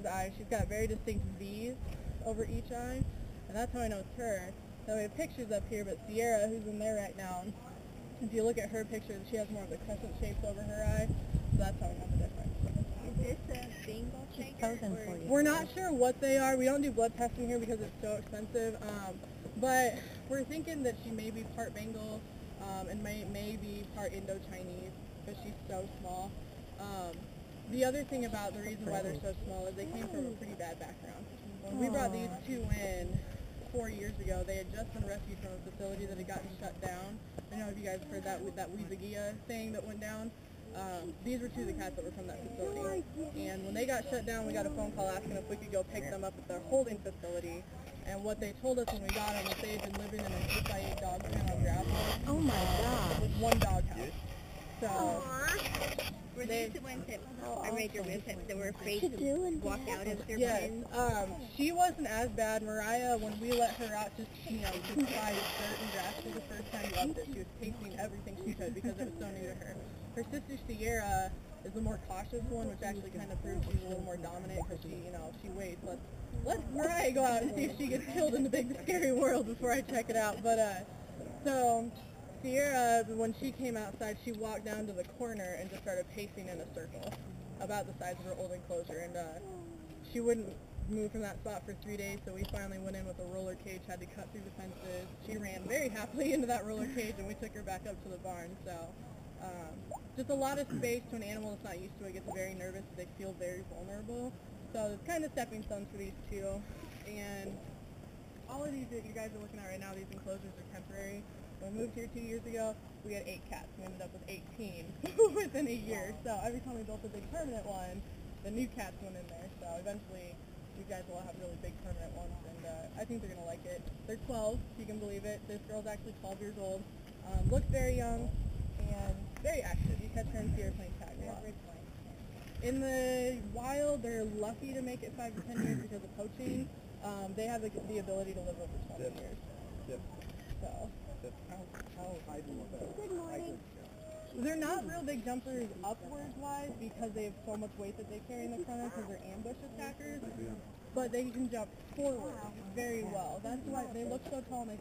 Mariah's eye, she's got very distinct V's over each eye, and that's how I know it's her. So we have pictures up here, but Sierra, who's in there right now, if you look at her picture, she has more of the crescent shapes over her eye, so that's how we know the difference. Is this a Bengal tiger? We're not sure what they are. We don't do blood testing here because it's so expensive, but we're thinking that she may be part Bengal and may be part Indo-Chinese because she's so small. The other thing about the reason why they're so small is they came from a pretty bad background. When we brought these two in 4 years ago, they had just been rescued from a facility that had gotten shut down. I don't know if you guys heard that with that Weezagia thing that went down. These were two of the cats that were from that facility. And when they got shut down, we got a phone call asking if we could go pick them up at their holding facility. And what they told us when we got them was they had been living in an 8x8 dog pen on gravel. Oh my God. With one dog house. So Were these the ones that I read your website that were afraid to walk out of their yes, pens? she wasn't as bad. Mariah, when we let her out just try dirt and grass for the first time, loved it. She was tasting everything she could because it was so new to her. Her sister Sierra is the more cautious one, which actually kind of proves she's a little more dominant because she waits. Let's Mariah go out and see if she gets killed in the big scary world before I check it out. But so Sierra, when she came outside, she walked down to the corner and just started pacing in a circle about the size of her old enclosure, and she wouldn't move from that spot for 3 days, so we finally went in with a roller cage, had to cut through the fences. She ran very happily into that roller cage, and we took her back up to the barn. So just a lot of space to an animal that's not used to it. Gets very nervous. They feel very vulnerable. So it's kind of stepping stones for these two. And all of these that you guys are looking at right now, these enclosures are temporary. When we moved here 2 years ago, we had 8 cats. We ended up with 18 within a year. So every time we built a big permanent one, the new cats went in there. So eventually, you guys will have really big permanent ones, and I think they're going to like it. They're 12, if you can believe it. This girl's actually 12 years old. Looks very young and very active. You catch her and see her playing tag a lot. In the wild, they're lucky to make it 5 to 10 years because of poaching. They have the ability to live over 20 years. Yep. So. How high do you want that? Good morning. They're not real big jumpers upwards-wise because they have so much weight that they carry in the front end because they're ambush attackers. But they can jump forward very well. That's why they look so tall and they